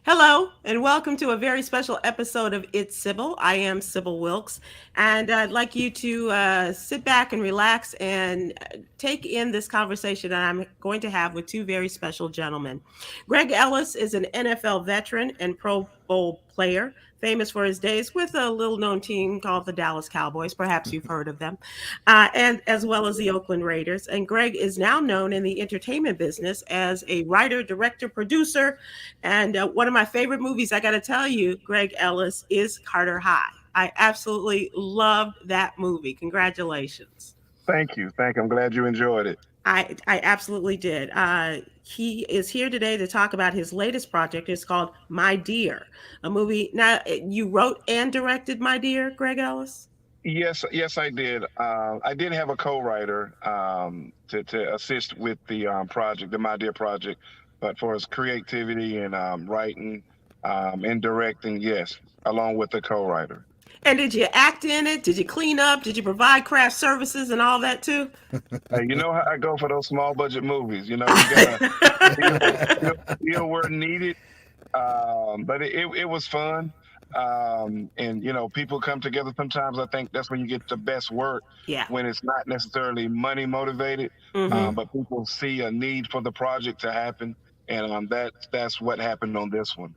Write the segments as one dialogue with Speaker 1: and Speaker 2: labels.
Speaker 1: Hello, and welcome to a very special episode of It's Sybil. I am Sybil Wilkes, and I'd like you to sit back and relax and take in this conversation that I'm going to have with two very special gentlemen. Greg Ellis is an NFL veteran and Pro Bowl player, famous for his days with a little known team called the Dallas Cowboys. Perhaps you've heard of them, and as well as the Oakland Raiders. And Greg is now known in the entertainment business as a writer, director, producer, and one of my favorite movies, I got to tell you, Greg Ellis, is Carter High. I absolutely loved that movie. Congratulations.
Speaker 2: Thank you. Thank you. I'm glad you enjoyed it.
Speaker 1: I absolutely did. He is here today to talk about his latest project. It's called My Dear, a movie. Now, you wrote and directed My Dear, Greg Ellis?
Speaker 2: Yes, I did. I did have a co-writer to assist with the project, the My Dear project. But for his creativity and writing and directing, yes, along with the co-writer.
Speaker 1: And did you act in it? Did you clean up? Did you provide craft services and all that too?
Speaker 2: You know how I go for those small budget movies. You gotta feel, feel where needed. But it was fun. And people come together. Sometimes I think that's when you get the best work,
Speaker 1: Yeah.
Speaker 2: when it's not necessarily money motivated,
Speaker 1: Hmm.
Speaker 2: but people see a need for the project to happen, and that's what happened on this one.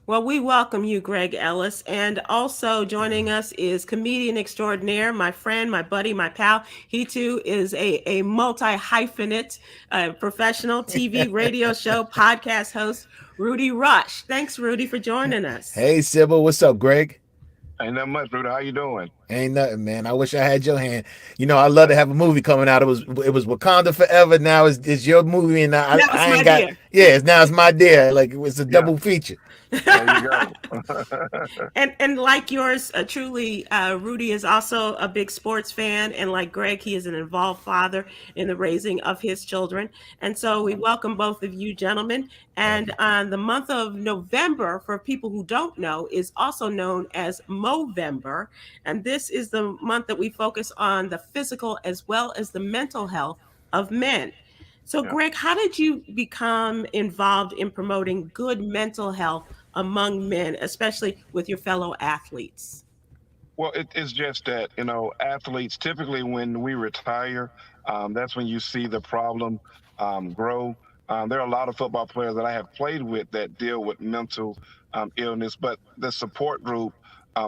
Speaker 1: Well, we welcome you, Greg Ellis. And also joining us is comedian extraordinaire, my friend, my buddy, my pal. He too is a multi hyphenate professional TV, radio show, podcast host, Rudy Rush. Thanks, Rudy, for joining us.
Speaker 3: Hey, Sybil, what's up, Greg?
Speaker 2: Ain't that much, Rudy. How you doing?
Speaker 3: Ain't nothing, man. I wish I had your hand. I love to have a movie coming out. It was Wakanda Forever. Now it's your movie, and
Speaker 1: That was
Speaker 3: I
Speaker 1: my
Speaker 3: ain't got.
Speaker 1: dear.
Speaker 3: Yeah, now it's my dear. Like it's a
Speaker 2: Yeah,
Speaker 3: double feature.
Speaker 2: there you go.
Speaker 1: And like yours, truly, Rudy is also a big sports fan, and like Greg, he is an involved father in the raising of his children. And so we welcome both of you, gentlemen.
Speaker 3: Thank
Speaker 1: And
Speaker 3: you.
Speaker 1: the month of November, for people who don't know, is also known as Movember, and this is the month that we focus on the physical as well as the mental health of men. So,
Speaker 2: Yeah.
Speaker 1: Greg, how did you become involved in promoting good mental health among men, especially with your fellow athletes?
Speaker 2: Well, it's just that, athletes typically when we retire, that's when you see the problem grow. There are a lot of football players that I have played with that deal with mental illness, but the support group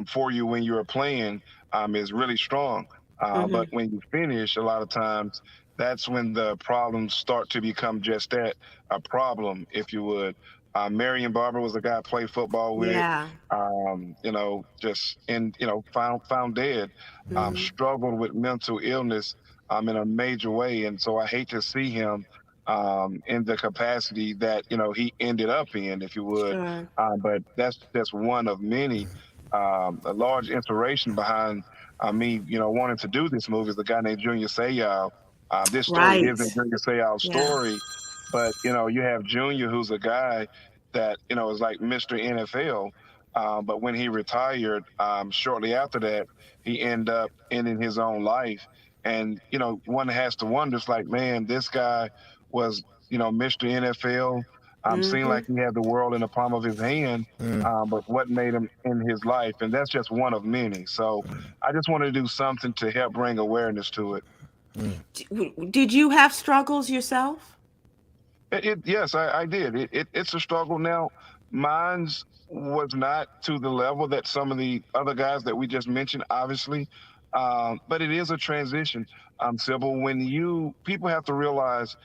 Speaker 2: for you when you're playing is really strong. But
Speaker 1: Hmm.
Speaker 2: when you finish, a lot of times that's when the problems start to become just that, a problem, if you would. Marion Barber was a guy I played football with,
Speaker 1: Yeah.
Speaker 2: just found dead,
Speaker 1: Hmm.
Speaker 2: struggled with mental illness in a major way, and so I hate to see him in the capacity that he ended up in, if you would.
Speaker 1: Sure.
Speaker 2: But that's just one of many. A large inspiration behind me, wanting to do this movie is a guy named Junior Seau. This story
Speaker 1: Right.
Speaker 2: isn't Junior Seau's
Speaker 1: Yeah.
Speaker 2: story, but you have Junior, who's a guy that is like Mr. NFL. But when he retired, shortly after that, he ended up ending his own life. And one has to wonder, it's like, man, this guy was Mr. NFL. Seemed
Speaker 1: Hmm.
Speaker 2: like he had the world in the palm of his hand,
Speaker 3: Mm,
Speaker 2: but what made him in his life? And that's just one of many. So I just wanted to do something to help bring awareness to it.
Speaker 3: mm.
Speaker 1: Did you have struggles yourself?
Speaker 2: Yes, I did. It's a struggle now. Mine's was not to the level that some of the other guys that we just mentioned, obviously, but it is a transition. Sybil, when people have to realize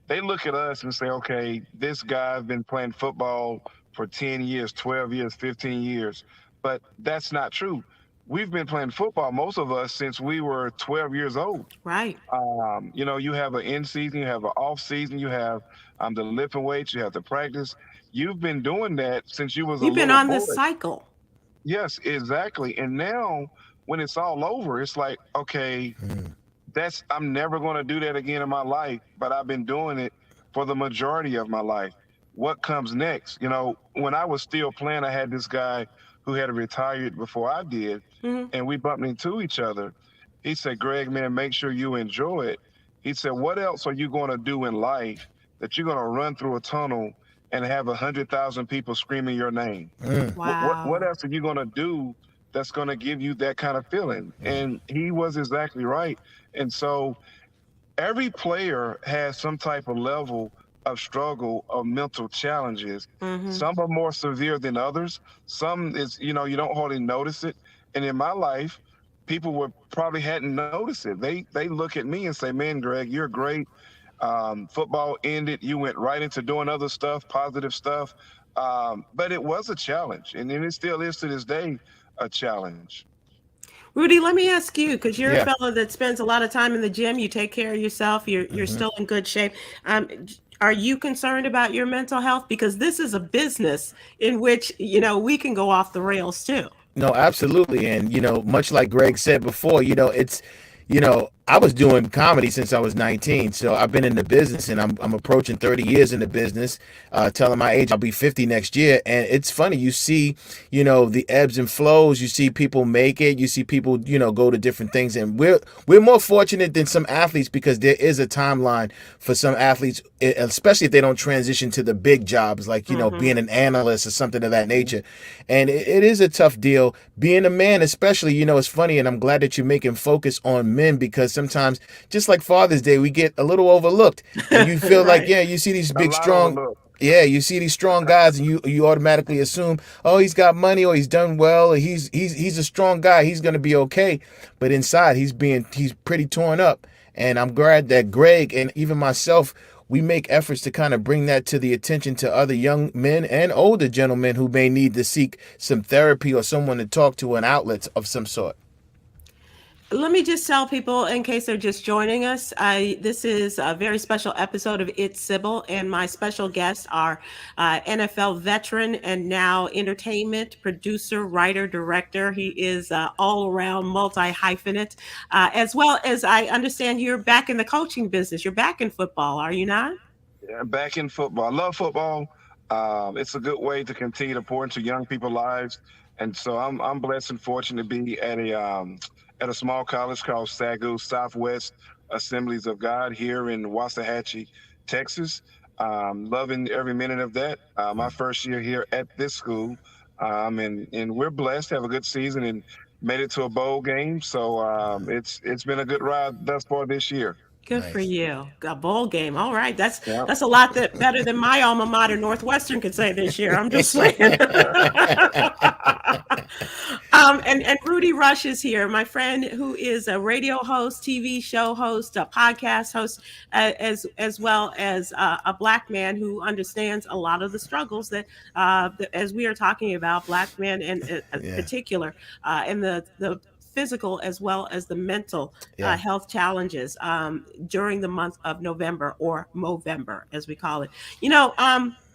Speaker 2: they look at us and say, okay, this guy's been playing football for 10 years, 12 years, 15 years, but that's not true. We've been playing football, most of us, since we were 12 years old.
Speaker 1: Right.
Speaker 2: You have an in season, you have an off season, you have the lifting weights, you have the practice. You've been doing that since you was a
Speaker 1: You've been
Speaker 2: little
Speaker 1: on
Speaker 2: boy.
Speaker 1: this cycle.
Speaker 2: Yes, exactly. And now when it's all over, it's like, okay, I'm never going to do that again in my life, but I've been doing it for the majority of my life. What comes next? When I was still playing, I had this guy who had retired before I did,
Speaker 1: Hmm.
Speaker 2: and we bumped into each other. He said, Greg, man, make sure you enjoy it. He said, what else are you going to do in life that you're going to run through a tunnel and have 100,000 people screaming your name.
Speaker 3: Mm.
Speaker 2: What
Speaker 1: Wow.
Speaker 2: else are you going to do that's going to give you that kind of feeling? And he was exactly right. And so every player has some type of level of struggle of mental challenges.
Speaker 1: Mm-hmm.
Speaker 2: Some are more severe than others. Some is, you don't hardly notice it. And in my life, people would probably hadn't noticed it. They look at me and say, "Man, Greg, you're great. Football ended. You went right into doing other stuff, positive stuff." But it was a challenge, and it still is to this day a challenge.
Speaker 1: Rudy, let me ask you, because you're a
Speaker 3: Yeah.
Speaker 1: fellow that spends a lot of time in the gym. You take care of yourself. You're
Speaker 3: Hmm.
Speaker 1: still in good shape. Are you concerned about your mental health? Because this is a business in which we can go off the rails too.
Speaker 3: No, absolutely. And, much like Greg said before, I was doing comedy since I was 19. So I've been in the business and I'm approaching 30 years in the business. Telling my age, I'll be 50 next year. And it's funny, you see, the ebbs and flows. You see people make it. You see people, go to different things. And we're more fortunate than some athletes because there is a timeline for some athletes, especially if they don't transition to the big jobs, like,
Speaker 1: Hmm.
Speaker 3: being an analyst or something of that nature. And it is a tough deal being a man, especially. It's funny, and I'm glad that you're making focus on men because sometimes, just like Father's Day, we get a little overlooked, and you feel like,
Speaker 1: Right.
Speaker 3: yeah, you see these
Speaker 2: A
Speaker 3: big,
Speaker 2: lot
Speaker 3: strong.
Speaker 2: overlooked.
Speaker 3: Yeah, you see these strong guys, and you automatically assume, oh, he's got money, or he's done well, or he's a strong guy, he's gonna be okay. But inside, he's pretty torn up. And I'm glad that Greg and even myself, we make efforts to kind of bring that to the attention to other young men and older gentlemen who may need to seek some therapy or someone to talk to, an outlet of some sort.
Speaker 1: Let me just tell people, in case they're just joining us, this is a very special episode of It's Sybil, and my special guests are NFL veteran and now entertainment producer, writer, director. He is all around multi hyphenate, as well as I understand you're back in the coaching business. You're back in football, are you not?
Speaker 2: Yeah, back in football. I love football. It's a good way to continue to pour into young people's lives, and so I'm blessed and fortunate to be at a small college called SAGU, Southwest Assemblies of God, here in Waxahachie, Texas. Loving every minute of that. My first year here at this school, and we're blessed to have a good season and made it to a bowl game. So it's been a good ride thus far this year.
Speaker 1: Good for
Speaker 3: Nice.
Speaker 1: you. A bowl game. All right. That's
Speaker 2: Yeah.
Speaker 1: that's a lot that better than my alma mater, Northwestern, could say this year. I'm just saying. And Rudy Rush is here, my friend, who is a radio host, TV show host, a podcast host, as well as a black man who understands a lot of the struggles as we are talking about black men in
Speaker 3: Yeah.
Speaker 1: particular, and the physical as well as the mental
Speaker 3: Yeah.
Speaker 1: health challenges during the month of November, or Movember, as we call it.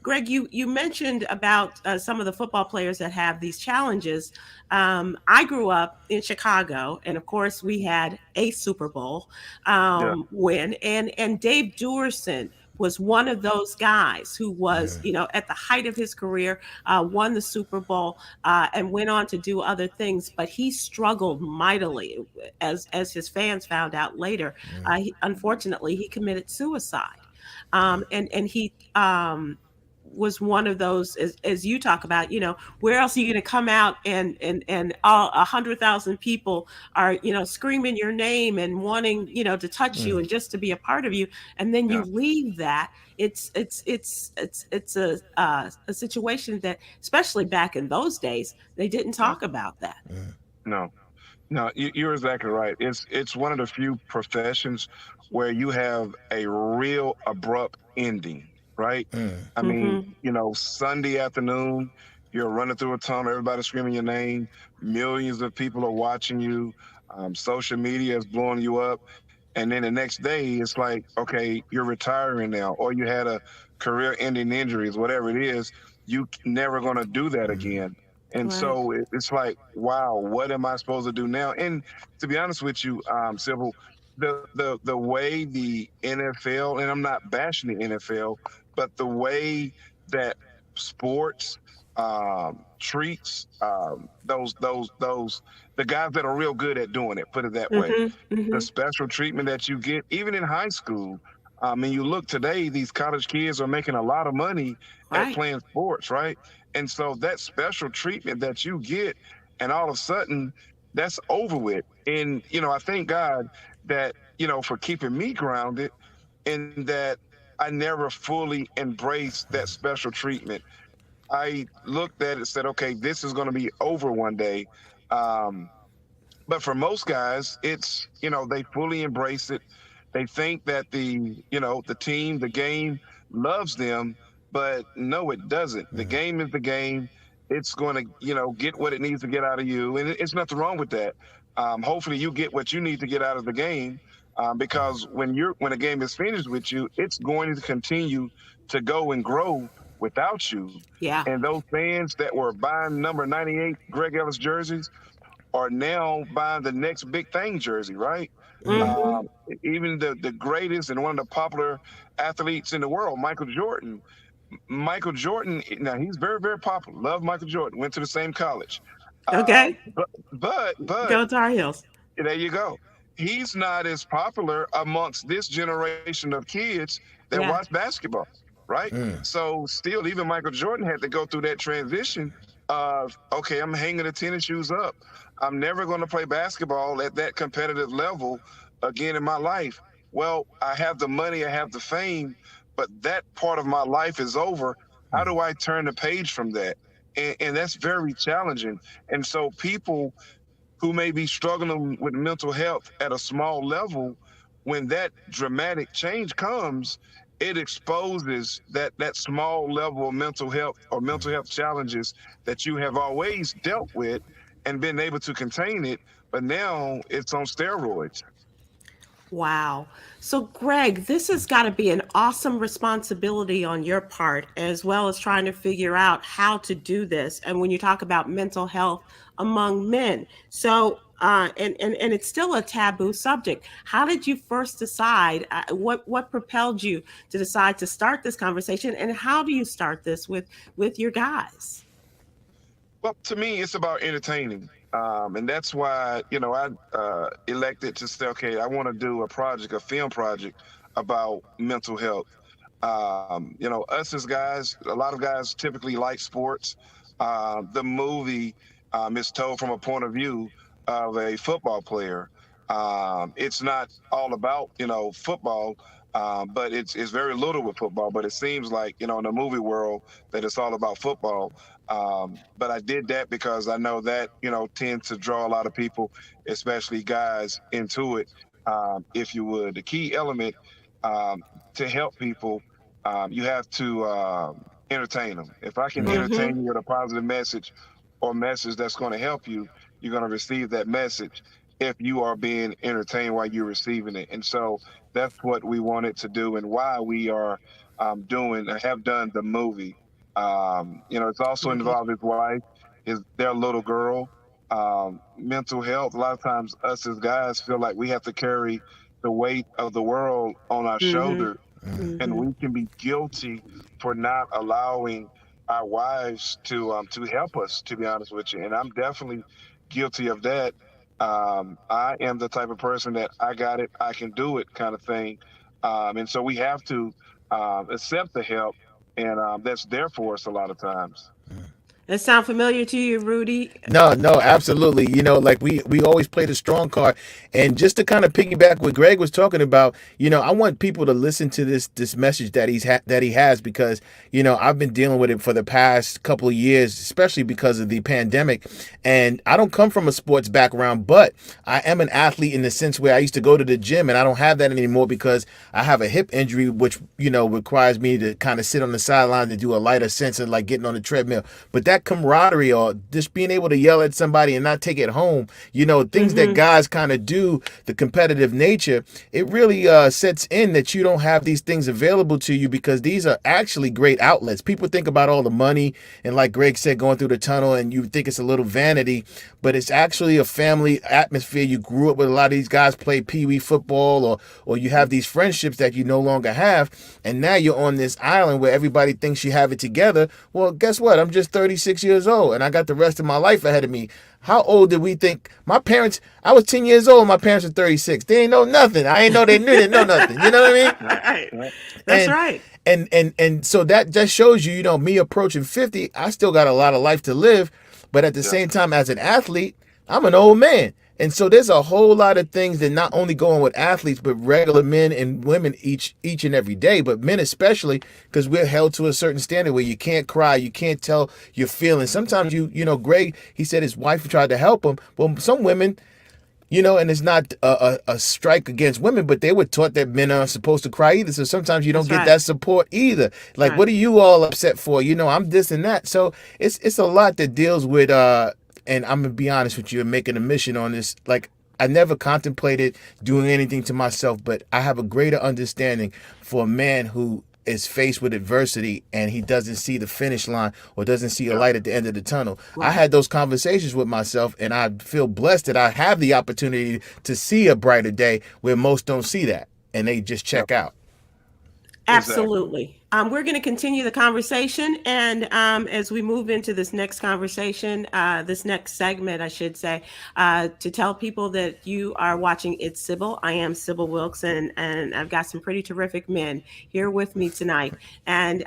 Speaker 1: Greg, you mentioned about some of the football players that have these challenges. I grew up in Chicago, and of course, we had a Super Bowl
Speaker 2: Yeah.
Speaker 1: win, and Dave Duerson was one of those guys who was,
Speaker 3: Mm.
Speaker 1: at the height of his career, won the Super Bowl, and went on to do other things. But he struggled mightily, as his fans found out later. Unfortunately, he committed suicide, and he was one of those, as you talk about. Where else are you going to come out and all 100,000 people are screaming your name and wanting to touch you
Speaker 3: Mm.
Speaker 1: and just to be a part of you, and then you
Speaker 2: Yeah.
Speaker 1: leave that. It's a situation that, especially back in those days, they didn't
Speaker 2: Yeah.
Speaker 1: talk about that.
Speaker 3: Mm.
Speaker 2: No. No, you're exactly right. It's one of the few professions where you have a real abrupt ending, right?
Speaker 3: Mm.
Speaker 2: I mean,
Speaker 1: Hmm.
Speaker 2: Sunday afternoon, you're running through a tunnel, everybody's screaming your name, millions of people are watching you, social media is blowing you up, and then the next day it's like, okay, you're retiring now, or you had a career-ending injuries, whatever it is, you never gonna do that again. And
Speaker 1: Right.
Speaker 2: so it's like, wow, what am I supposed to do now? And to be honest with you, Sybil, the way the NFL, and I'm not bashing the NFL, but the way that sports treats those the guys that are real good at doing it, put it that way,
Speaker 1: Hmm.
Speaker 2: the
Speaker 1: Hmm.
Speaker 2: special treatment that you get, even in high school. And you look today, these college kids are making a lot of money at
Speaker 1: Right.
Speaker 2: playing sports, right? And so that special treatment that you get, and all of a sudden, that's over with. And I thank God that for keeping me grounded, in that I never fully embraced that special treatment. I looked at it and said, okay, this is going to be over one day. Um, but for most guys, it's they fully embrace it. They think that the team, the game loves them, but no, it doesn't. The
Speaker 3: Mhm.
Speaker 2: game is the game. It's going to get what it needs to get out of you, and it's nothing wrong with that. Hopefully, you get what you need to get out of the game, because when a game is finished with you, it's going to continue to go and grow without you.
Speaker 1: Yeah.
Speaker 2: And those fans that were buying number 98 Greg Ellis jerseys are now buying the next big thing jersey, right?
Speaker 3: Mhm.
Speaker 1: Mm-hmm.
Speaker 2: Even the greatest and one of the popular athletes in the world, Michael Jordan. Michael Jordan, now he's very, very popular. Love Michael Jordan. Went to the same college.
Speaker 1: Okay.
Speaker 2: But
Speaker 1: Go Tar Heels.
Speaker 2: there you go. He's not as popular amongst this generation of kids that
Speaker 1: Yeah.
Speaker 2: watch basketball, right?
Speaker 3: Mm.
Speaker 2: So still, even Michael Jordan had to go through that transition of, okay, I'm hanging the tennis shoes up. I'm never going to play basketball at that competitive level again in my life. Well, I have the money, I have the fame, but that part of my life is over. How
Speaker 3: Mm.
Speaker 2: do I turn the page from that? And that's very challenging. And so people who may be struggling with mental health at a small level, when that dramatic change comes, it exposes that small level of mental health or mental health challenges that you have always dealt with and been able to contain it, but now it's on steroids.
Speaker 1: Wow. So, Greg, this has got to be an awesome responsibility on your part, as well as trying to figure out how to do this. And when you talk about mental health among men, so and it's still a taboo subject. How did you first decide? What propelled you to decide to start this conversation, and how do you start this with your guys?
Speaker 2: Well, to me, it's about entertaining. And that's why, I elected to say, okay, I want to do a project, a film project about mental health. Us as guys, a lot of guys typically like sports. The movie is told from a point of view of a football player. It's not all about, football, but it's very little with football. But it seems like, in the movie world, that it's all about football. But I did that because I know that, tends to draw a lot of people, especially guys, into it, if you would. The key element um, to help people, you have to entertain them. If I can
Speaker 3: Mm.
Speaker 1: Mm-hmm.
Speaker 2: entertain you with a positive message or message that's going to help you, you're going to receive that message if you are being entertained while you're receiving it. And so that's what we wanted to do and why we are doing have done the movie. It's also
Speaker 1: Right.
Speaker 2: involved his wife, their little girl. Mental health. A lot of times, us as guys feel like we have to carry the weight of the world on our
Speaker 1: Mm-hmm.
Speaker 2: shoulders,
Speaker 3: Mm.
Speaker 2: and
Speaker 1: Mm-hmm.
Speaker 2: we can be guilty for not allowing our wives to help us. To be honest with you, and I'm definitely guilty of that. I am the type of person that I got it, I can do it, kind of thing, and so we have to accept the help, and that's there for us a lot of times.
Speaker 1: That sound familiar to you, Rudy?
Speaker 3: No, no, absolutely. Like we always play the strong card, and just to kind of piggyback what Greg was talking about, I want people to listen to this message that that he has because I've been dealing with it for the past couple of years, especially because of the pandemic, and I don't come from a sports background, but I am an athlete in the sense where I used to go to the gym, and I don't have that anymore because I have a hip injury, which requires me to kind of sit on the sideline and do a lighter sense of like getting on the treadmill, but that camaraderie or just being able to yell at somebody and not take it home, things that
Speaker 1: Mm-hmm.
Speaker 3: guys kind of do, the competitive nature, it really sets in that you don't have these things available to you because these are actually great outlets. People think about all the money and like Greg said, going through the tunnel and you think it's a little vanity, but it's actually a family atmosphere. You grew up with a lot of these guys play pee-wee football or you have these friendships that you no longer have. And now you're on this island where everybody thinks you have it together. Well, guess what? I'm just 36 36 years old and I got the rest of my life ahead of me. How old did we think my parents? I was 10 years old. My parents were 36. They ain't know nothing. I ain't know they knew, didn't know nothing. You know what I mean?
Speaker 2: Yep.
Speaker 1: Right.
Speaker 2: Yep.
Speaker 1: That's
Speaker 3: And
Speaker 1: right.
Speaker 3: and so that just shows you, me approaching 50, I still got a lot of life to live, but at the
Speaker 2: Yep.
Speaker 3: same time, as an athlete, I'm an old man. And so there's a whole lot of things that not only go on with athletes, but regular men and women each and every day, but men especially, because we're held to a certain standard where you can't cry, you can't tell your feelings. Sometimes Greg, he said his wife tried to help him. Well, some women, and it's not a strike against women, but they were taught that men aren't supposed to cry either. So sometimes you don't
Speaker 1: That's
Speaker 3: get
Speaker 1: right.
Speaker 3: that support either. Like,
Speaker 1: Right.
Speaker 3: what are you all upset for? I'm this and that. So it's a lot that deals with. And I'm gonna be honest with you and making a mission on this. Like, I never contemplated doing anything to myself, but I have a greater understanding for a man who is faced with adversity and he doesn't see the finish line or doesn't see a
Speaker 2: Yep.
Speaker 3: light at the end of the tunnel. I
Speaker 1: Right.
Speaker 3: had those conversations with myself and I feel blessed that I have the opportunity to see a brighter day where most don't see that and they just
Speaker 2: Yep.
Speaker 3: check out.
Speaker 2: Exactly.
Speaker 1: Absolutely. We're going to continue the conversation. And as we move into this next conversation, this next segment, I should say, to tell people that you are watching It's Sybil. I am Sybil Wilkes, and I've got some pretty terrific men here with me tonight. And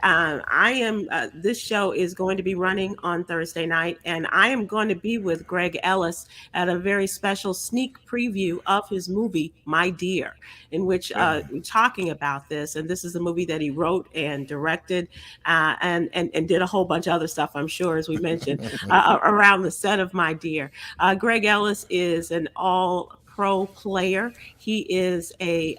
Speaker 1: this show is going to be running on Thursday night, and I am going to be with Greg Ellis at a very special sneak preview of his movie, My Dear, in which
Speaker 2: Yeah.
Speaker 1: we're talking about this. And this is a movie that he wrote and directed, and did a whole bunch of other stuff, I'm sure, as we mentioned, around the set of My Dear. Greg Ellis is an all pro player. He is a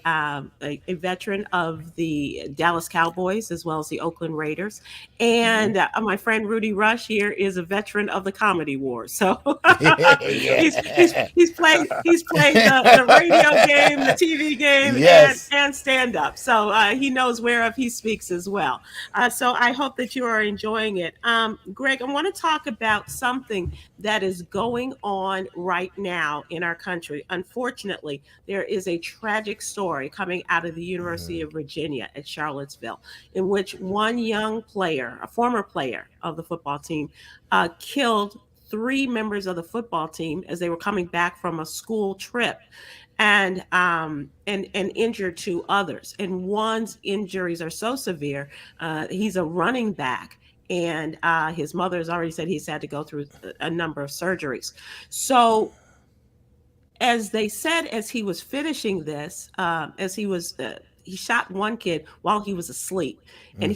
Speaker 1: veteran of the Dallas Cowboys as well as the Oakland Raiders.
Speaker 2: Hmm.
Speaker 1: And my friend Rudy Rush here is a veteran of the Comedy Wars. So
Speaker 3: Yeah.
Speaker 1: he's played the radio game, the TV game, and
Speaker 3: Yes.
Speaker 1: and stand up. So he knows whereof he speaks as well. So I hope that you are enjoying it. Greg, I want to talk about something that is going on right now in our country. Unfortunately, there is a tragic story coming out of the University of Virginia at Charlottesville, in which one young player, a former player of the football team, killed three members of the football team as they were coming back from a school trip, and injured two others. And one's injuries are so severe. He's a running back, and his mother has already said he's had to go through a number of surgeries. So, as they said, as he was finishing this, he shot one kid while he was asleep, and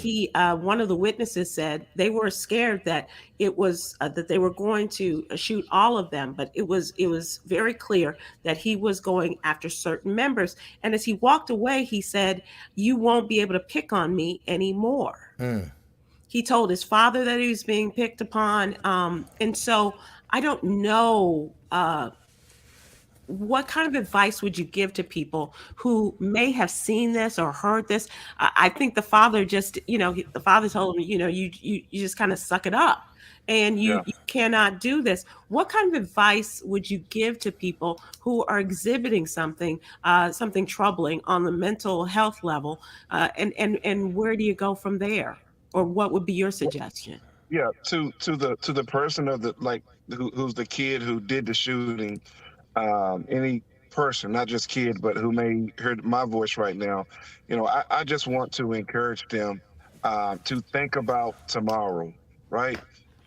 Speaker 1: one of the witnesses said they were scared that that they were going to shoot all of them, but it was very clear that he was going after certain members. And as he walked away, he said, "You won't be able to pick on me anymore."
Speaker 3: Mm.
Speaker 1: He told his father that he was being picked upon, and so I don't know. What kind of advice would you give to people who may have seen this or heard this? I think the father just, the father told him, you just kind of suck it up, and you
Speaker 2: Yeah.
Speaker 1: you cannot do this. What kind of advice would you give to people who are exhibiting something troubling on the mental health level, and where do you go from there, or what would be your suggestion?
Speaker 2: Yeah. To the person of the like who's the kid who did the shooting. Any person, not just kid, but who may hear my voice right now, I just want to encourage them to think about tomorrow, right?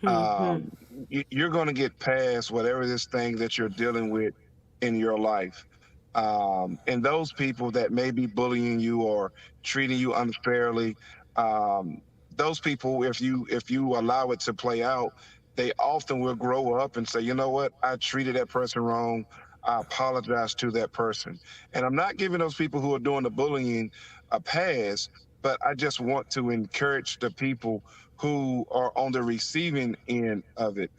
Speaker 1: Hmm.
Speaker 2: You're going to get past whatever this thing that you're dealing with in your life. And those people that may be bullying you or treating you unfairly, um, those people, if you allow it to play out, they often will grow up and say, you know what, I treated that person wrong. I apologize to that person. And I'm not giving those people who are doing the bullying a pass, but I just want to encourage the people who are on the receiving end of it.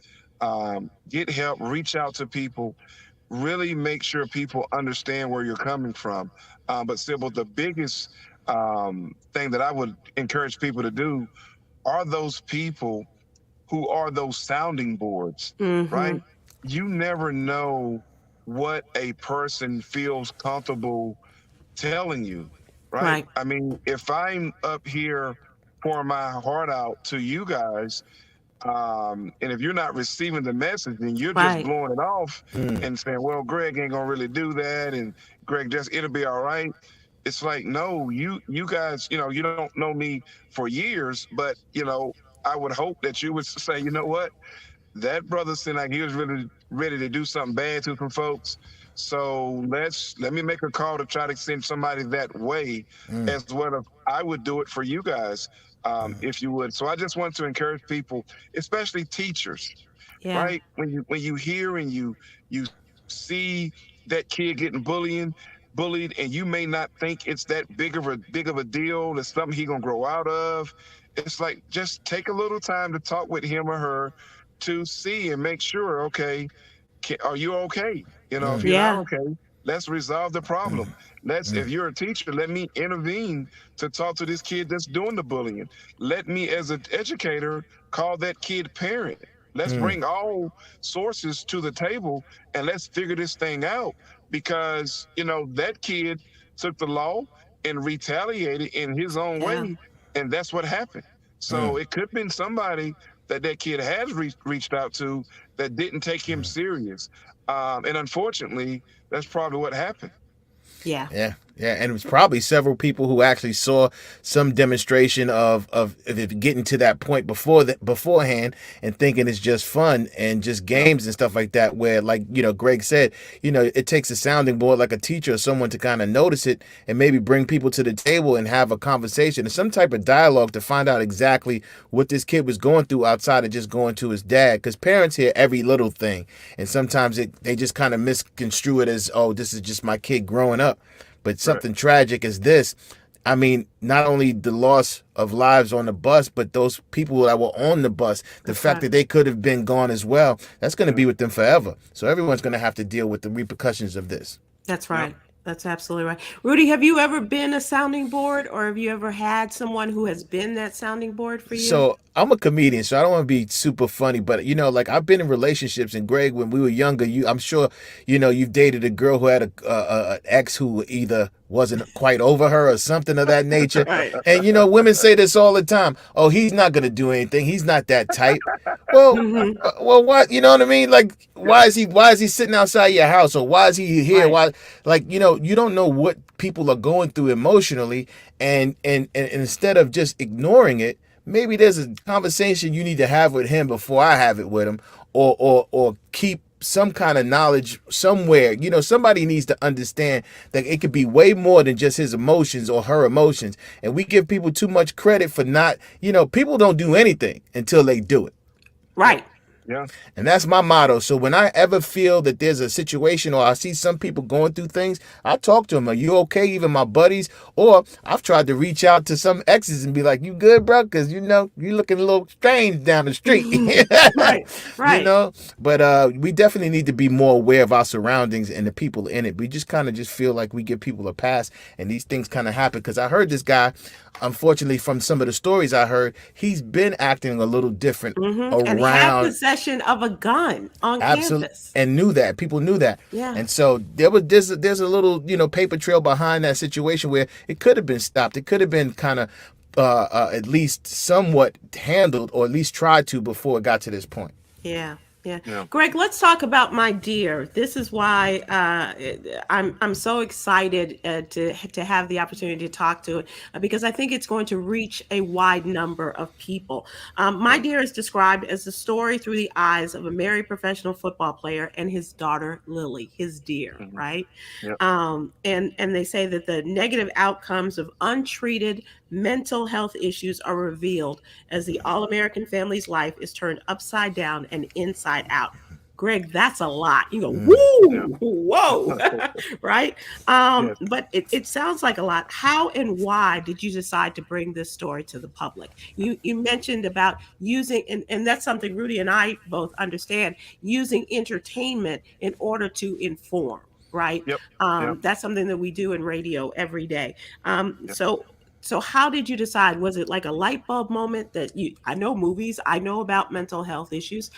Speaker 2: Get help, reach out to people, really make sure people understand where you're coming from. But Sybil, the biggest thing that I would encourage people to do are those people who are those sounding boards, right?
Speaker 1: Hmm.
Speaker 2: You never know what a person feels comfortable telling you, right?
Speaker 1: Right.
Speaker 2: I mean, if I'm up here pouring my heart out to you guys, And if you're not receiving the message, then you're just
Speaker 1: Right.
Speaker 2: blowing it off
Speaker 3: Mm,
Speaker 2: and saying, "Well, Greg ain't gonna really do that," and Greg just it'll be all right. It's like, no, you guys, you don't know me for years, but I would hope that you would say, you know what, that brother seemed like he was really ready to do something bad to some folks. So let me make a call to try to send somebody that way,
Speaker 3: mm,
Speaker 2: as well as I would do it for you guys, if you would. So I just want to encourage people, especially teachers,
Speaker 1: Yeah.
Speaker 2: right? When you hear and you see that kid getting bullied, and you may not think it's that big of a deal. It's something he gonna grow out of. It's like, just take a little time to talk with him or her to see and make sure, okay, are you okay? If
Speaker 3: mm,
Speaker 2: you're not
Speaker 1: Yeah.
Speaker 2: okay, let's resolve the problem. If
Speaker 3: mm,
Speaker 2: you're a teacher, let me intervene to talk to this kid that's doing the bullying. Let me, as an educator, call that kid parent. Let's
Speaker 3: mm,
Speaker 2: bring all sources to the table and let's figure this thing out, because that kid took the law and retaliated in his own
Speaker 1: Yeah.
Speaker 2: way, and that's what happened.
Speaker 3: mm,
Speaker 2: So it could have been somebody that kid has reached out to that didn't take him
Speaker 3: mm.
Speaker 2: serious. And unfortunately, that's probably what happened.
Speaker 1: Yeah.
Speaker 3: Yeah, yeah, and it was probably several people who actually saw some demonstration of it getting to that point beforehand, and thinking it's just fun and just
Speaker 2: Yep.
Speaker 3: games and stuff like that. Where, like, Greg said, it takes a sounding board like a teacher or someone to kind of notice it and maybe bring people to the table and have a conversation and some type of dialogue to find out exactly what this kid was going through outside of just going to his dad. Because parents hear every little thing, and sometimes they just kind of misconstrue it as, oh, this is just my kid growing up. But
Speaker 2: Right.
Speaker 3: something tragic as this, I mean, not only the loss of lives on the bus, but those people that were on the bus, the
Speaker 1: That's
Speaker 3: fact
Speaker 1: right.
Speaker 3: that they could have been gone as well, that's going to be
Speaker 2: Yep.
Speaker 3: with them forever. So everyone's going to have to deal with the repercussions of this.
Speaker 1: That's
Speaker 2: Yep.
Speaker 1: right. That's absolutely right. Rudy, have you ever been a sounding board, or have you ever had someone who has been that sounding board for you?
Speaker 3: So I'm a comedian, so I don't want to be super funny, but like, I've been in relationships. And Greg, when we were younger, I'm sure you've dated a girl who had an ex who either wasn't quite over her or something of that nature.
Speaker 1: Right.
Speaker 3: And women say this all the time. Oh, he's not gonna do anything. He's not that type. Well,
Speaker 1: Hmm.
Speaker 3: what, you know what I mean? Like,
Speaker 2: Yep.
Speaker 3: why is he sitting outside your house, or why is he here?
Speaker 1: Right.
Speaker 3: Why, like, you don't know what people are going through emotionally, and instead of just ignoring it, maybe there's a conversation you need to have with him before I have it with him, or keep some kind of knowledge somewhere. Somebody needs to understand that it could be way more than just his emotions or her emotions. And we give people too much credit for not, people don't do anything until they do it.
Speaker 2: Yep.
Speaker 1: Right.
Speaker 2: Yeah.
Speaker 3: And that's my motto. So when I ever feel that there's a situation, or I see some people going through things, I talk to them. Are you okay? Even my buddies. Or I've tried to reach out to some exes and be like, you good, bro? Because, you're looking a little strange down the street.
Speaker 1: Right.
Speaker 3: you
Speaker 1: Right.
Speaker 3: know? But we definitely need to be more aware of our surroundings and the people in it. We just kind of just feel like we give people a pass, and these things kind of happen. Because I heard this guy, unfortunately, from some of the stories I heard, he's been acting a little different
Speaker 1: And had
Speaker 3: around.
Speaker 1: possession of a gun on
Speaker 3: Absolutely,
Speaker 1: campus.
Speaker 3: and knew that people knew that,
Speaker 1: Yeah.
Speaker 3: and so there's a little paper trail behind that situation where it could have been stopped. It could have been kind of at least somewhat handled, or at least tried to, before it got to this point.
Speaker 1: Yeah, yeah.
Speaker 2: Yeah.
Speaker 1: Greg, let's talk about my dear. This is why I'm so excited to have the opportunity to talk to it, because I think it's going to reach a wide number of people. My
Speaker 2: Yep.
Speaker 1: dear is described as a story through the eyes of a married professional football player and his daughter Lily, his dear,
Speaker 2: Mhm.
Speaker 1: right?
Speaker 2: Yep.
Speaker 1: And they say that the negative outcomes of untreated mental health issues are revealed as the all American family's life is turned upside down and inside out. Greg, that's a lot. You go,
Speaker 3: Mm.
Speaker 2: Yeah.
Speaker 1: woo, whoa, right?
Speaker 2: Yes.
Speaker 1: But it sounds like a lot. How and why did you decide to bring this story to the public? You mentioned about using, and that's something Rudy and I both understand, using entertainment in order to inform, right?
Speaker 2: Yep. Yep.
Speaker 1: That's something that we do in radio every day.
Speaker 2: Yep.
Speaker 1: So how did you decide? Was it like a light bulb moment that I know movies, I know about mental health issues.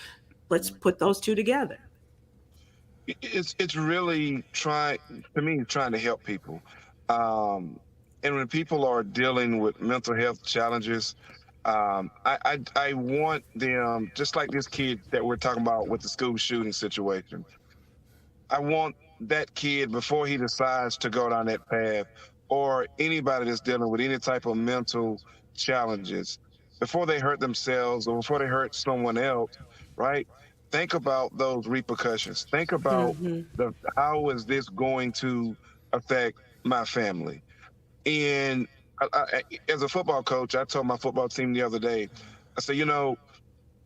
Speaker 1: Let's put those two together.
Speaker 2: It's really trying to help people. Um, and when people are dealing with mental health challenges, I want them, just like this kid that we're talking about with the school shooting situation. I want that kid before he decides to go down that path, or anybody that's dealing with any type of mental challenges, before they hurt themselves or before they hurt someone else, right? Think about those repercussions. Think about
Speaker 1: Hmm.
Speaker 2: the how is this going to affect my family? And as a football coach, I told my football team the other day, I said,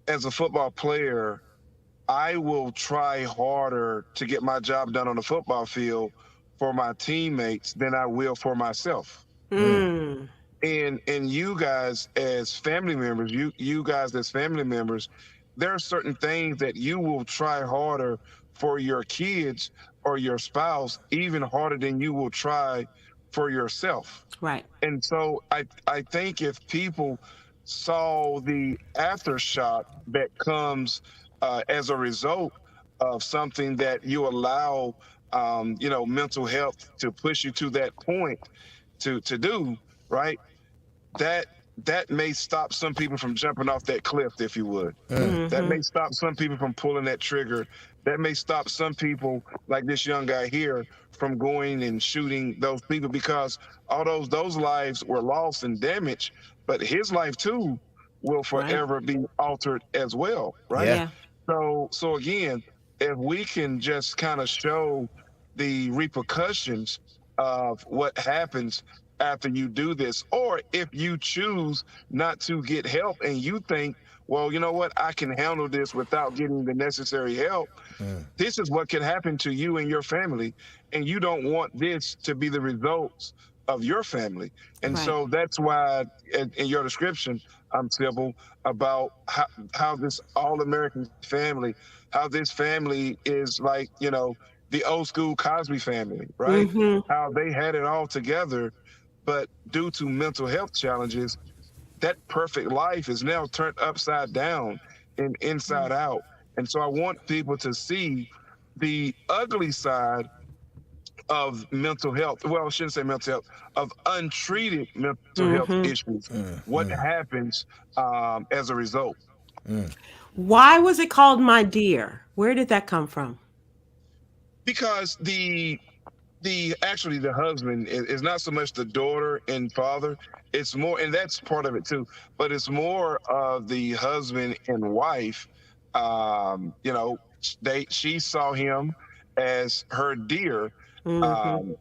Speaker 2: as a football player, I will try harder to get my job done on the football field for my teammates than I will for myself.
Speaker 3: Mm,
Speaker 1: Mm.
Speaker 2: And you guys as family members, you guys as family members, there are certain things that you will try harder for your kids or your spouse, even harder than you will try for yourself.
Speaker 1: Right.
Speaker 2: And so I think if people saw the aftershock that comes as a result of something that you allow, mental health to push you to that point to do, right? That that may stop some people from jumping off that cliff, if you would.
Speaker 3: mm,
Speaker 2: That
Speaker 1: Hmm.
Speaker 2: may stop some people from pulling that trigger. That may stop some people, like this young guy here, from going and shooting those people, because although those lives were lost and damaged, but his life too will
Speaker 1: Right.
Speaker 2: forever be altered as well, right?
Speaker 3: yeah.
Speaker 1: Yeah.
Speaker 2: So again, if we can just kind of show the repercussions of what happens after you do this, or if you choose not to get help and you think, well, you know what, I can handle this without getting the necessary help,
Speaker 3: Mm,
Speaker 2: this is what can happen to you and your family, and you don't want this to be the results of your family. And
Speaker 1: Right.
Speaker 2: so that's why in your description, I'm Sybil, about how this all-American family, how this family is like, the old school Cosby family, right?
Speaker 1: Hmm.
Speaker 2: How they had it all together, but due to mental health challenges, that perfect life is now turned upside down and inside out. And so I want people to see the ugly side of mental health. Well, I shouldn't say mental health, of untreated mental health
Speaker 1: Hmm.
Speaker 2: issues.
Speaker 3: mm,
Speaker 2: What
Speaker 3: mm,
Speaker 2: happens as a result?
Speaker 3: mm.
Speaker 1: Why was it called My Dear? Where did that come from?
Speaker 2: Because the actually the husband is not so much the daughter and father, it's more, and that's part of it too, but it's more of the husband and wife. She saw him as her dear
Speaker 1: Hmm.
Speaker 2: um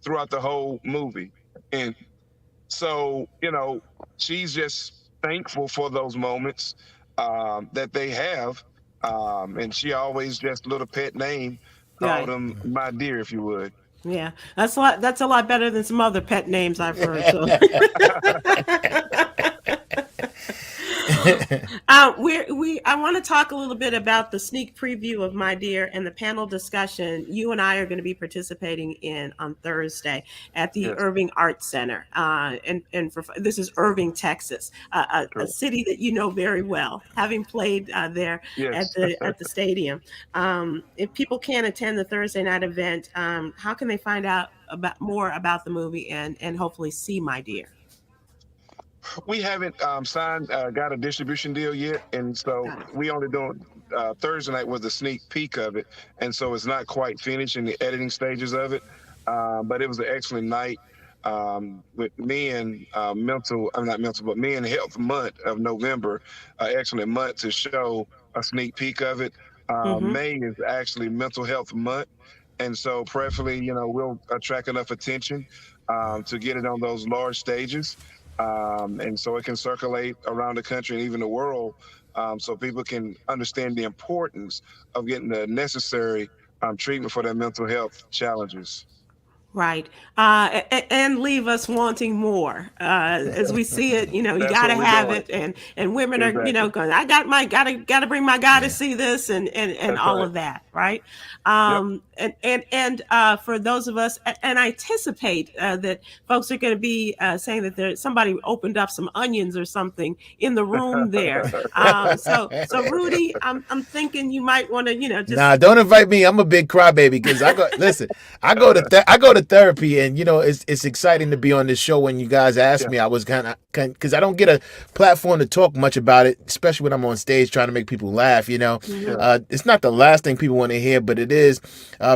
Speaker 2: throughout the whole movie, and so she's just thankful for those moments that they have, and she always just little pet name called
Speaker 1: Right.
Speaker 2: him my dear, if you would.
Speaker 1: Yeah. That's a lot better than some other pet names I've heard. So I want to talk a little bit about the sneak preview of My Dear and the panel discussion you and I are going to be participating in on Thursday at the
Speaker 2: Yes,
Speaker 1: Irving Arts Center. And this is Irving, Texas, a
Speaker 2: correct.
Speaker 1: city that you know very well, having played there
Speaker 2: Yes.
Speaker 1: at the stadium. If people can't attend the Thursday night event, how can they find out about more about the movie and hopefully see My Dear?
Speaker 2: We haven't signed, got a distribution deal yet, and so
Speaker 1: Got it.
Speaker 2: we only doing Thursday night was the sneak peek of it, and so it's not quite finished in the editing stages of it. But it was an excellent night with me and I'm not mental, but me and Health Month of November, excellent month to show a sneak peek of it.
Speaker 1: Mm-hmm.
Speaker 2: May is actually Mental Health Month, and so prayerfully, we'll attract enough attention to get it on those large stages, and so it can circulate around the country and even the world, so people can understand the importance of getting the necessary treatment for their mental health challenges.
Speaker 1: Right. And leave us wanting more. As we see it, you
Speaker 2: That's
Speaker 1: got
Speaker 2: what
Speaker 1: to
Speaker 2: we're
Speaker 1: have
Speaker 2: doing.
Speaker 1: it. And women are,
Speaker 2: Exactly.
Speaker 1: going, I got got to bring my guy to
Speaker 3: Yeah.
Speaker 1: see this and
Speaker 2: That's
Speaker 1: all
Speaker 2: right.
Speaker 1: of that. Right.
Speaker 2: Yep.
Speaker 1: And for those of us, and I anticipate that folks are going to be saying that there's somebody opened up some onions or something in the room there. So Rudy, I'm thinking you might want to, just,
Speaker 3: Nah, don't invite me. I'm a big crybaby because I go. Listen, I go to to therapy, and it's exciting to be on this show. When you guys asked
Speaker 2: Yeah.
Speaker 3: me, I was kind of because I don't get a platform to talk much about it, especially when I'm on stage trying to make people laugh.
Speaker 1: Mhm.
Speaker 3: It's not the last thing people want to hear, but it is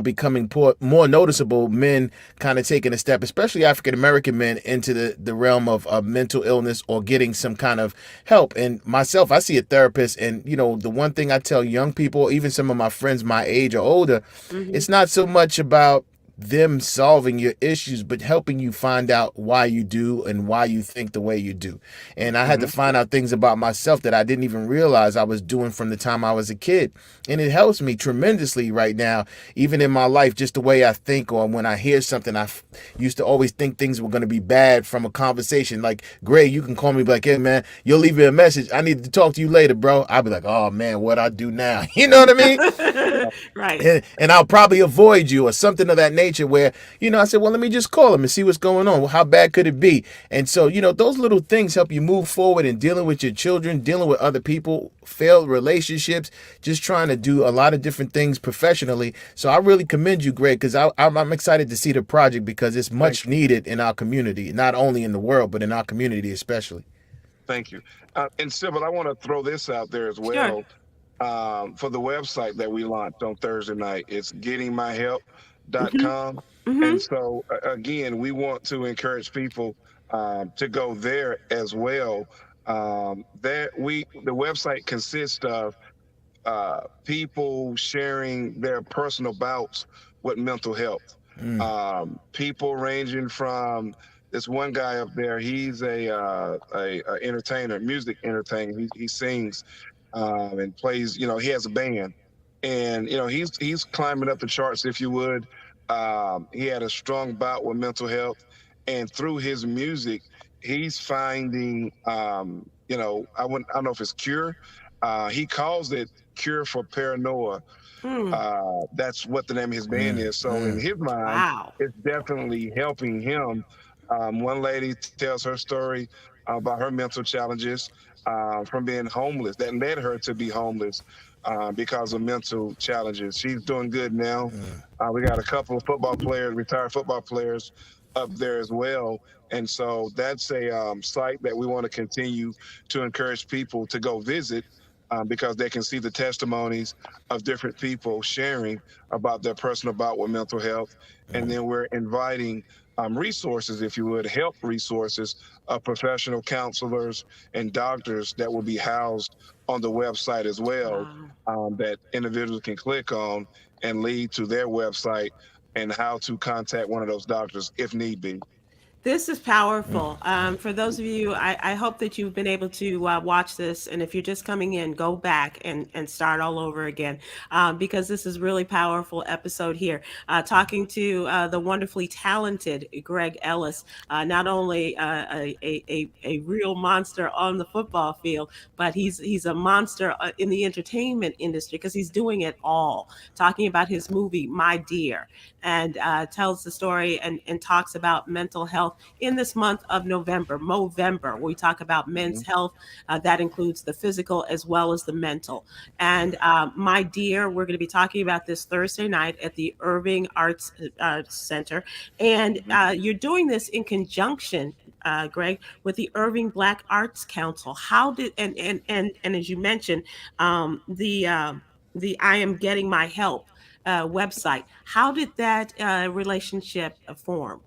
Speaker 3: becoming more noticeable. Men kind of taking a step, especially African American men, into the realm of mental illness or getting some kind of help. And myself, I see a therapist, and the one thing I tell young people, even some of my friends my age or older,
Speaker 1: Mhm.
Speaker 3: it's not so much about them solving your issues, but helping you find out why you do and why you think the way you do. And I had to
Speaker 2: Hmm.
Speaker 3: find out things about myself that I didn't even realize I was doing from the time I was a kid. And it helps me tremendously right now, even in my life, just the way I think, or when I hear something. Used to always think things were going to be bad from a conversation. Like, Gray, you can call me, be like, hey, man, you'll leave me a message. I need to talk to you later, bro. I'll be like, oh, man, what I do now? You know what I mean?
Speaker 1: Right.
Speaker 3: And I'll probably avoid you or something of that nature where, I said, well, let me just call him and see what's going on. Well, how bad could it be? And so, those little things help you move forward in dealing with your children, dealing with other people, failed relationships, just trying to do a lot of different things professionally. So I really commend you, Greg, because I'm excited to see the project because it's
Speaker 2: Thank
Speaker 3: much
Speaker 2: you.
Speaker 3: needed in our community, not only in the world, but in our community especially.
Speaker 2: Thank you. And Sybil, I want to throw this out there as
Speaker 1: Sure.
Speaker 2: well. For the website that we launched on Thursday night, it's
Speaker 1: Mhm.
Speaker 2: gettingmyhelp.com. And
Speaker 1: Mhm.
Speaker 2: so, again, we want to encourage people to go there as well. The website consists of people sharing their personal bouts with mental health.
Speaker 3: Mm,
Speaker 2: People ranging from this one guy up there. He's a entertainer, music entertainer. He sings and plays. He has a band, and he's climbing up the charts, if you would. He had a strong bout with mental health, and through his music, he's finding. I don't know if it's cure. He calls it Cure for Paranoia.
Speaker 1: Mm.
Speaker 2: That's what the name of his band
Speaker 3: mm,
Speaker 2: is. So in
Speaker 3: mm.
Speaker 2: his mind,
Speaker 1: Wow.
Speaker 2: it's definitely helping him. One lady tells her story about her mental challenges from being homeless that led her to be homeless because of mental challenges. She's doing good now. We got a couple of football players, retired football players, up there as well. And so that's a site that we want to continue to encourage people to go visit because they can see the testimonies of different people sharing about their personal bout with mental health. And then we're inviting resources, if you would, help resources of professional counselors and doctors that will be housed on the website as well,
Speaker 1: Wow.
Speaker 2: that individuals can click on and lead to their website and how to contact one of those doctors if need be.
Speaker 1: This is powerful. For those of you, I hope that you've been able to watch this. And if you're just coming in, go back and start all over again because this is really powerful episode here. Talking to the wonderfully talented Greg Ellis, not only a real monster on the football field, but he's a monster in the entertainment industry because he's doing it all. Talking about his movie, My Dear, and tells the story and talks about mental health in this month of November, Movember. We talk about men's
Speaker 2: Mhm.
Speaker 1: health. That includes the physical as well as the mental. And My Dear, we're going to be talking about this Thursday night at the Irving Arts Center. And
Speaker 2: Mhm.
Speaker 1: you're doing this in conjunction, Greg, with the Irving Black Arts Council. How did and as you mentioned, the I Am Getting My Help website. How did that relationship form?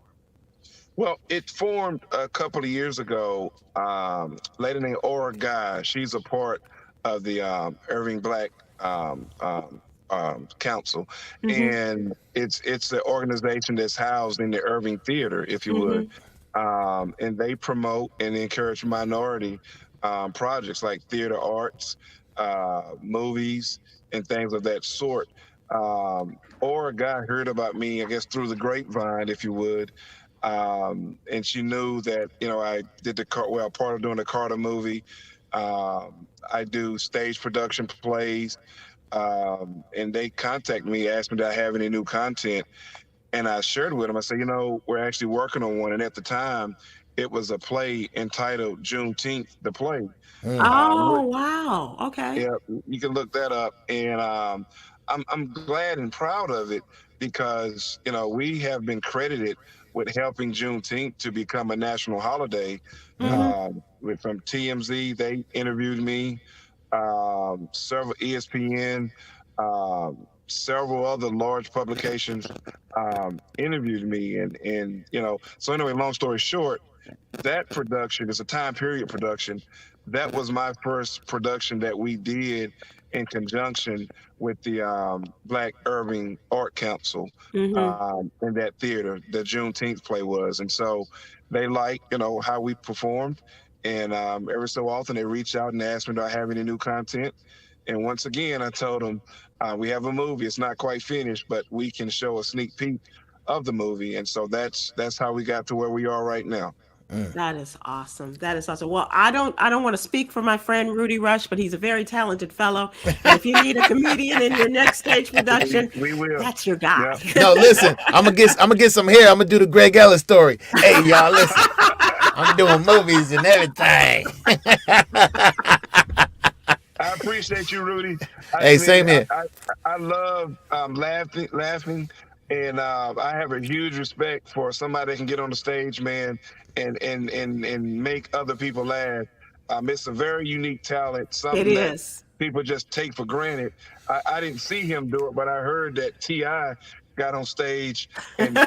Speaker 2: Well, it formed a couple of years ago. Lady named Aura Guy, she's a part of the Irving Black Council,
Speaker 1: Mm-hmm.
Speaker 2: and it's the organization that's housed in the Irving Theater, if you would,
Speaker 1: Mm-hmm.
Speaker 2: and they promote and encourage minority projects like theater arts, movies, and things of that sort. Or a guy heard about me, I guess, through the grapevine, if you would, and she knew that I did part of doing the Carter movie. I do stage production plays, and they contact me, asked me, do I have any new content? And I shared with them. I said, we're actually working on one. And at the time, it was a play entitled Juneteenth, the play.
Speaker 3: Mm.
Speaker 1: Oh,
Speaker 2: Which,
Speaker 1: wow. Okay.
Speaker 2: yeah, you can look that up. And I'm glad and proud of it because we have been credited with helping Juneteenth to become a national holiday.
Speaker 1: Mm-hmm.
Speaker 2: From TMZ, they interviewed me. Several ESPN, several other large publications interviewed me, and so anyway, long story short, that production is a time period production. That was my first production that we did in conjunction with the Black Irving Art Council
Speaker 1: Mm-hmm.
Speaker 2: in that theater. The Juneteenth play was, and so they like how we performed, and every so often they reach out and ask me, "Do I have any new content?" And once again, I told them we have a movie. It's not quite finished, but we can show a sneak peek of the movie, and so that's how we got to where we are right now.
Speaker 1: That is awesome. That is awesome. Well, I don't want to speak for my friend Rudy Rush, but he's a very talented fellow. And if you need a comedian in your next stage production,
Speaker 2: We will.
Speaker 1: that's your guy.
Speaker 2: Yeah.
Speaker 3: No, listen, I'm gonna get some hair. I'm gonna do the Greg Ellis story. Hey, y'all, listen. I'm doing movies and everything.
Speaker 2: I appreciate you, Rudy.
Speaker 3: Hey, same here.
Speaker 2: I love laughing, and I have a huge respect for somebody that can get on the stage, man, and make other people laugh. It's a very unique talent,
Speaker 1: It
Speaker 2: something that
Speaker 1: is.
Speaker 2: people just take for granted. I didn't see him do it, but I heard that Ti got on stage and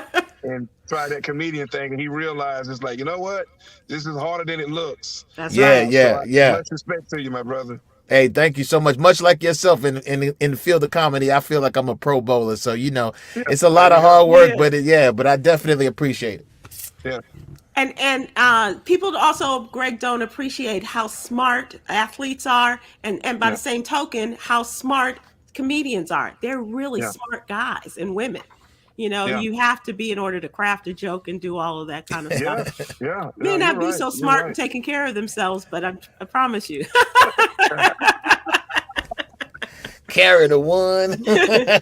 Speaker 2: tried that comedian thing, and he realized it's like, you know what, this is harder than it looks.
Speaker 1: That's
Speaker 3: Yeah,
Speaker 1: right.
Speaker 3: yeah, yeah.
Speaker 2: Much respect to you, my brother.
Speaker 3: Hey, thank you so much. Much like yourself in the field of comedy, I feel like I'm a pro bowler. So it's a lot
Speaker 2: There
Speaker 3: of
Speaker 2: you go.
Speaker 3: hard work,
Speaker 1: Yeah.
Speaker 3: but I definitely appreciate it.
Speaker 2: Yeah.
Speaker 1: And people also, Greg, don't appreciate how smart athletes are, and by the
Speaker 2: Yeah.
Speaker 1: same token, how smart comedians are. They're really
Speaker 2: Yeah.
Speaker 1: smart guys and women.
Speaker 2: Yeah.
Speaker 1: You have to be in order to craft a joke and do all of that kind of stuff.
Speaker 2: Yeah, yeah,
Speaker 1: May
Speaker 2: no, you're
Speaker 1: not be
Speaker 2: right.
Speaker 1: so
Speaker 2: You're
Speaker 1: smart and
Speaker 2: right.
Speaker 1: taking care of themselves, but I promise you.
Speaker 3: Carry the one.
Speaker 2: Yeah,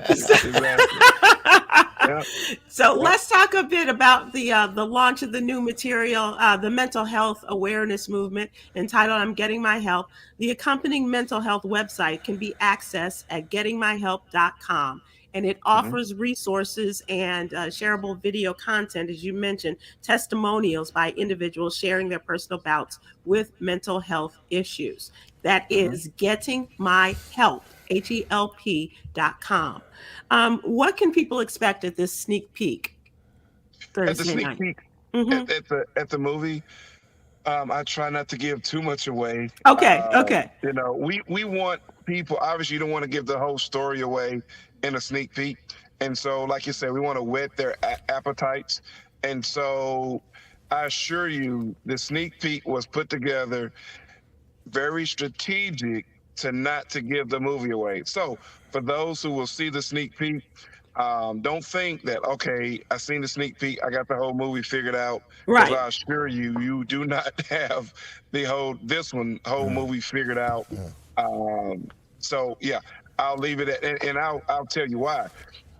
Speaker 2: exactly, exactly. Yeah,
Speaker 1: So
Speaker 2: yeah.
Speaker 1: let's talk a bit about the launch of the new material, the mental health awareness movement entitled "I'm Getting My Help." The accompanying mental health website can be accessed at gettingmyhelp.com, and it
Speaker 2: Hmm.
Speaker 1: offers resources and shareable video content, as you mentioned, testimonials by individuals sharing their personal bouts with mental health issues. That
Speaker 2: Hmm.
Speaker 1: is Getting My Help, HELP.com. What can people expect at this sneak peek
Speaker 2: At the
Speaker 1: Thursday
Speaker 2: sneak
Speaker 1: night?
Speaker 2: peek
Speaker 1: Hmm.
Speaker 2: at the movie, I try not to give too much away.
Speaker 1: Okay, okay.
Speaker 2: We want people. Obviously, you don't want to give the whole story away in a sneak peek, and so, like you said, we want to whet their appetites. And so, I assure you, the sneak peek was put together very strategic to not to give the movie away. So for those who will see the sneak peek, don't think that okay, I seen the sneak peek, I got the whole movie figured out. Because
Speaker 1: Right.
Speaker 2: I assure you, you do not have the whole movie figured out. Um, so yeah, I'll leave it at, and I'll tell you why.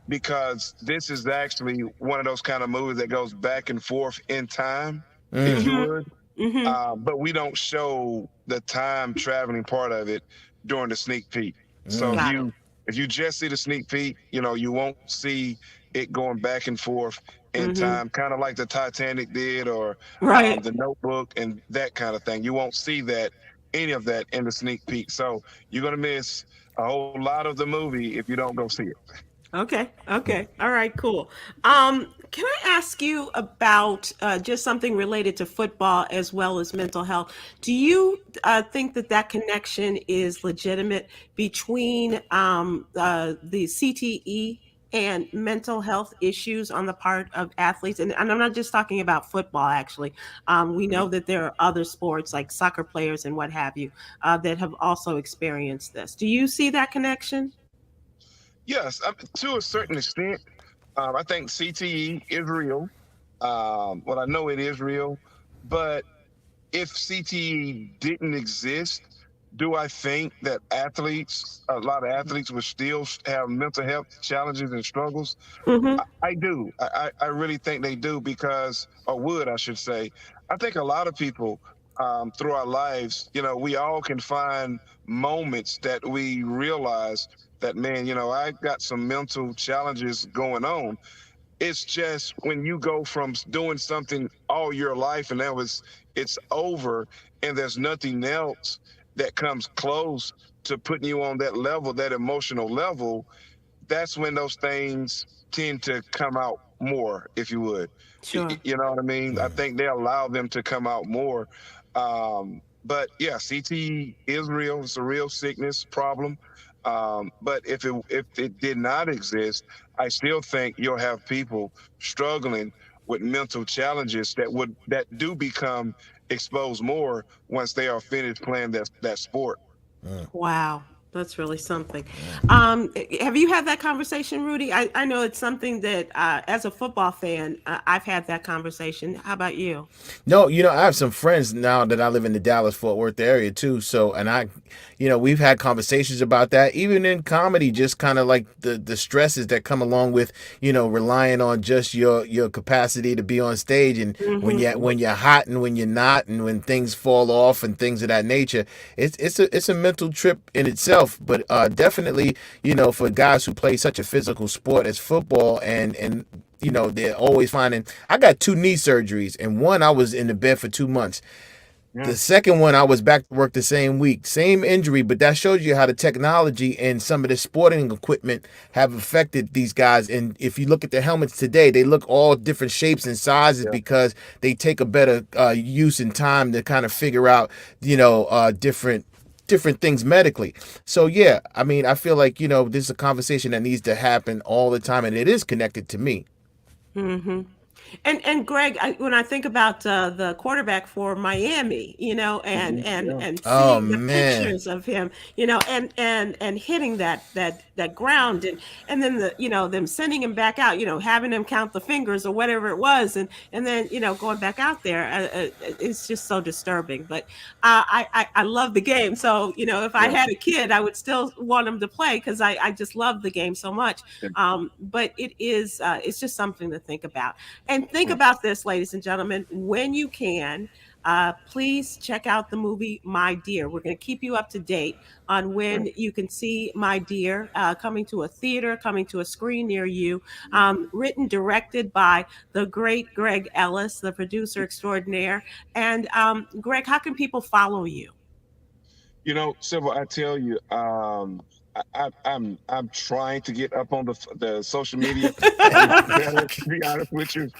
Speaker 2: Because this is actually one of those kind of movies that goes back and forth in time, if you
Speaker 1: Hmm.
Speaker 2: would.
Speaker 1: Hmm.
Speaker 2: But we don't show the time traveling part of it during the sneak peek. So
Speaker 1: Got it.
Speaker 2: if you just see the sneak peek, you won't see it going back and forth in
Speaker 1: Hmm.
Speaker 2: time, kind of like the Titanic did, or
Speaker 1: Right.
Speaker 2: the Notebook and that kind of thing. You won't see any of that in the sneak peek. So you're gonna miss a whole lot of the movie if you don't go see it.
Speaker 1: Okay. Okay. All right. Cool. Can I ask you about just something related to football as well as mental health? Do you think that that connection is legitimate between the CTE and mental health issues on the part of athletes? And I'm not just talking about football, actually. We
Speaker 2: Mhm.
Speaker 1: know that there are other sports like soccer players and what have you that have also experienced this. Do you see that connection?
Speaker 2: Yes, to a certain extent. I think CTE is real. Well, I know it is real, but if CTE didn't exist, do I think that a lot of athletes, would still have mental health challenges and struggles?
Speaker 1: Hmm.
Speaker 2: I do. I really think they do because, or would, I should say. I think a lot of people through our lives, we all can find moments that we realize that, man, I got some mental challenges going on. It's just when you go from doing something all your life and it's over, and there's nothing else that comes close to putting you on that level, that emotional level. That's when those things tend to come out more, if you would.
Speaker 1: Sure.
Speaker 2: You know what I mean? I think they allow them to come out more. But yeah, CTE is real. It's a real sickness problem. But if it did not exist, I still think you'll have people struggling with mental challenges that do become exposed more once they are finished playing that sport.
Speaker 1: Wow, that's really something.
Speaker 3: Yeah.
Speaker 1: Have you had that conversation, Rudy? I know it's something that, as a football fan, I've had that conversation. How about you?
Speaker 3: No, I have some friends now that I live in the Dallas Fort Worth area too. So, and we've had conversations about that, even in comedy, just kind of like the stresses that come along with, relying on just your capacity to be on stage, and
Speaker 1: Hmm.
Speaker 3: when you're hot and when you're not, and when things fall off and things of that nature, it's a mental trip in itself. But definitely, for guys who play such a physical sport as football, and they're always finding. I got two knee surgeries, and one I was in the bed for 2 months.
Speaker 2: Yeah.
Speaker 3: The second one, I was back to work the same week. Same injury, but that shows you how the technology and some of the sporting equipment have affected these guys. And if you look at the helmets today, they look all different shapes and sizes
Speaker 2: Yeah.
Speaker 3: because they take a better use and time to kind of figure out, different things medically. So yeah, I mean, I feel like this is a conversation that needs to happen all the time, and it is connected to me.
Speaker 1: Hmm. And Greg, when I think about the quarterback for Miami, and
Speaker 2: Mhm.
Speaker 1: and
Speaker 2: Yeah.
Speaker 1: and
Speaker 3: Oh
Speaker 1: seeing the
Speaker 3: man.
Speaker 1: pictures of him, and hitting that ground, and then them sending him back out, having him count the fingers or whatever it was, and then going back out there, it's just so disturbing. But I love the game, so if I
Speaker 2: Yeah.
Speaker 1: had a kid, I would still want him to play because I just love the game so much. But it's just something to think about. And think
Speaker 2: Yeah.
Speaker 1: about this, ladies and gentlemen, when you can, please check out the movie My Dear. We're going to keep you up to date on when you can see My Dear, coming to a theater, coming to a screen near you. Written, directed by the great Greg Ellis, the producer extraordinaire. And Greg, how can people follow you?
Speaker 2: Sybil, I tell you, I'm trying to get up on the social media a lot better. To be honest with you,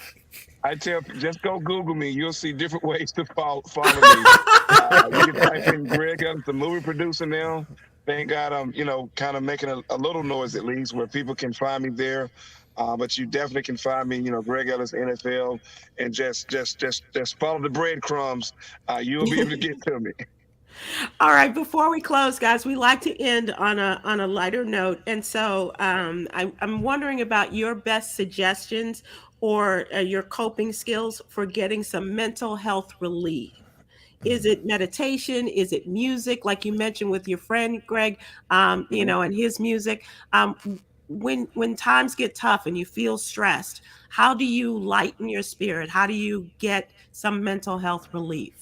Speaker 2: I tell just go Google me. You'll see different ways to follow me. You can type in Greg Ellis, the movie producer now. Thank God I'm kind of making a little noise at least where people can find me there. But you definitely can find me, Greg Ellis NFL, and just follow the breadcrumbs. You'll be able to get to me.
Speaker 1: All right, before we close, guys, we like to end on a lighter note, and so I'm wondering about your best suggestions or your coping skills for getting some mental health relief. Is it meditation? Is it music, like you mentioned with your friend Greg, and his music? When times get tough and you feel stressed, how do you lighten your spirit? How do you get some mental health relief?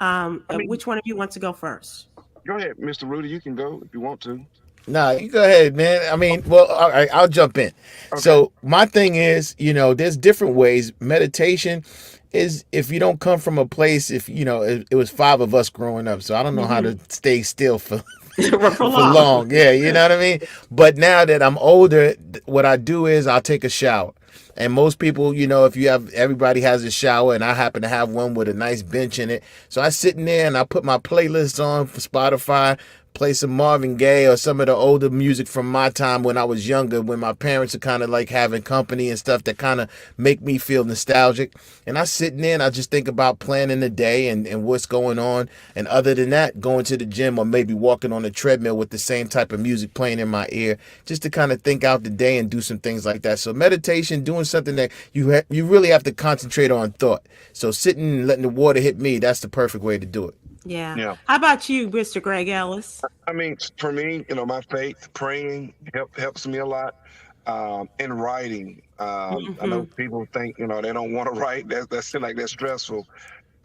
Speaker 2: I mean,
Speaker 1: Which one of you wants to go first?
Speaker 2: go ahead, Mr. Rudy. You can go if you want to.
Speaker 3: Nah, you go ahead, man. I mean, well, all right, I'll jump in.
Speaker 2: Okay.
Speaker 3: So my thing is, there's different ways. Meditation is if you don't come from a place. If it was five of us growing up, so I don't know how
Speaker 1: Hmm.
Speaker 3: to stay still for
Speaker 1: For
Speaker 3: for
Speaker 1: long.
Speaker 3: long. Yeah, you know what I mean? But now that I'm older, what I do is I'll take a shower. And most people, if you have everybody has a shower, and I happen to have one with a nice bench in it. So I sit in there and I put my playlist on for Spotify, play some Marvin Gaye or some of the older music from my time when I was younger, when my parents are kind of like having company and stuff that kind of make me feel nostalgic. And I sit in there and I just think about planning the day and what's going on. And other than that, going to the gym or maybe walking on the treadmill with the same type of music playing in my ear, just to kind of think out the day and do some things like that. So meditation, doing something that you really have to concentrate on thought. So sitting and letting the water hit me, that's the perfect way to do it.
Speaker 1: Yeah.
Speaker 2: Yeah.
Speaker 1: How about you, Mr. Greg Ellis?
Speaker 2: I mean, for me, my faith, praying helps me a lot. And writing. I
Speaker 1: Hmm.
Speaker 2: know people think, they don't want to write. That seems like that's stressful.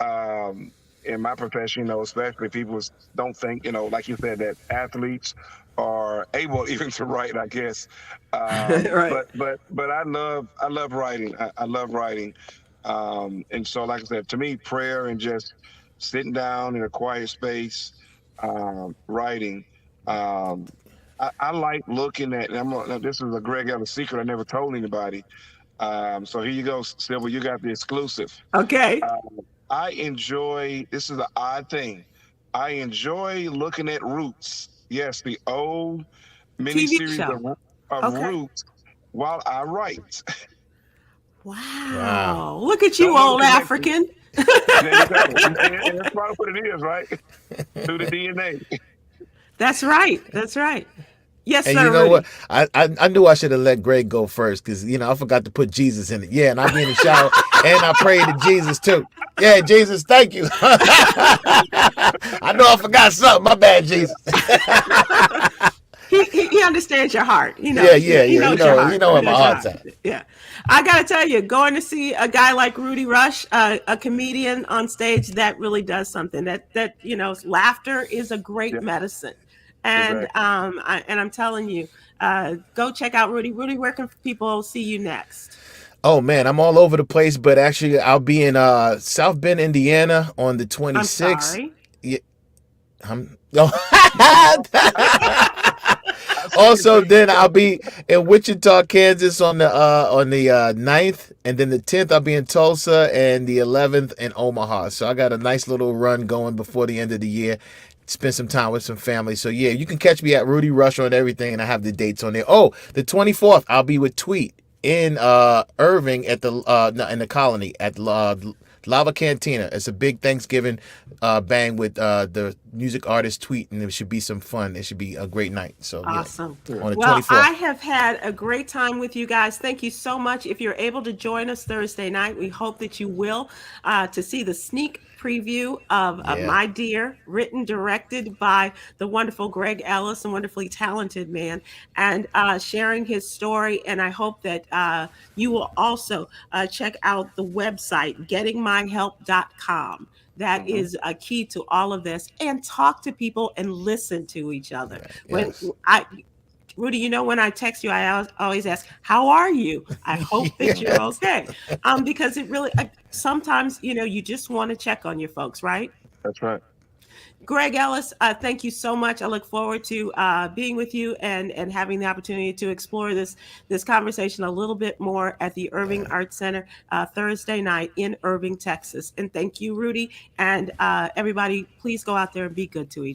Speaker 2: Um, in my profession, especially people don't think, like you said, that athletes are able even to write, I guess.
Speaker 1: Right.
Speaker 2: But I love writing. I love writing. And so, like I said, to me, prayer and just sitting down in a quiet space, writing. Um, I like looking at, and this is a Greg Ellis secret I never told anybody. So here you go, Sybil, you got the exclusive.
Speaker 1: Okay.
Speaker 2: I enjoy, this is an odd thing. I enjoy looking at Roots. Yes, the old
Speaker 1: TV
Speaker 2: miniseries
Speaker 1: show.
Speaker 2: of
Speaker 1: Okay.
Speaker 2: Roots while I write.
Speaker 3: Wow.
Speaker 1: Wow. Look at you,
Speaker 2: Don't know the
Speaker 1: old
Speaker 2: connection.
Speaker 1: African.
Speaker 2: There you go. And that's probably what it is, right? Through the DNA.
Speaker 1: That's right. That's right. Yes,
Speaker 3: And
Speaker 1: sir,
Speaker 3: you know what?
Speaker 1: Rudy.
Speaker 3: I knew I should have let Greg go first because I forgot to put Jesus in it. Yeah, and I be in the shower and I pray to Jesus too. Yeah, Jesus, thank you. I know I forgot something. My bad, Jesus.
Speaker 1: He understands your heart. He
Speaker 3: Yeah,
Speaker 1: knows.
Speaker 3: yeah,
Speaker 1: He
Speaker 3: yeah.
Speaker 1: knows your heart.
Speaker 3: He know
Speaker 1: He
Speaker 3: where my
Speaker 1: knows your
Speaker 3: heart's
Speaker 1: heart.
Speaker 3: at.
Speaker 1: Yeah. I got to tell you, going to see a guy like Rudy Rush, a comedian on stage, that really does something. Laughter is a great
Speaker 2: Yeah,
Speaker 1: medicine. And
Speaker 2: exactly.
Speaker 1: I'm telling you, go check out Rudy. Rudy, where can people see you next?
Speaker 3: Oh man, I'm all over the place, but actually I'll be in South Bend, Indiana on the
Speaker 1: I'm
Speaker 3: 26th.
Speaker 1: sorry.
Speaker 3: Yeah,
Speaker 2: I see you
Speaker 3: also,
Speaker 2: too.
Speaker 3: then I'll be in Wichita, Kansas on the 9th, and then the 10th I'll be in Tulsa, and the 11th in Omaha. So I got a nice little run going before the end of the year. Spend some time with some family. So yeah, you can catch me at Rudy Rush on everything, and I have the dates on there. Oh, the 24th I'll be with Tweet in Irving at the no, in the Colony at Lava Cantina. It's a big Thanksgiving bang with the music artist Tweet, and it should be some fun. It should be a great night. So yeah,
Speaker 1: Awesome.
Speaker 2: Yeah.
Speaker 3: on the
Speaker 1: Well, I
Speaker 3: 24th.
Speaker 1: have had a great time with you guys. Thank you so much. If you're able to join us Thursday night, we hope that you will, to see the sneak preview of
Speaker 3: Yeah.
Speaker 1: My Dear, written, directed by the wonderful Greg Ellis, a wonderfully talented man, and sharing his story. And I hope that you will also check out the website, gettingmyhelp.com. That
Speaker 2: Hmm.
Speaker 1: is a key to all of this, and talk to people and listen to each other.
Speaker 3: Right.
Speaker 1: When
Speaker 3: Yes.
Speaker 1: I, Rudy, when I text you, I always ask, "How are you?" I hope that you're
Speaker 3: Yes.
Speaker 1: okay, because it really sometimes you just want to check on your folks, right?
Speaker 2: That's right.
Speaker 1: Greg Ellis, thank you so much. I look forward to being with you and having the opportunity to explore this conversation a little bit more at the Irving
Speaker 3: Yeah.
Speaker 1: Arts Center Thursday night in Irving, Texas. And thank you, Rudy, and everybody. Please go out there and be good to each other.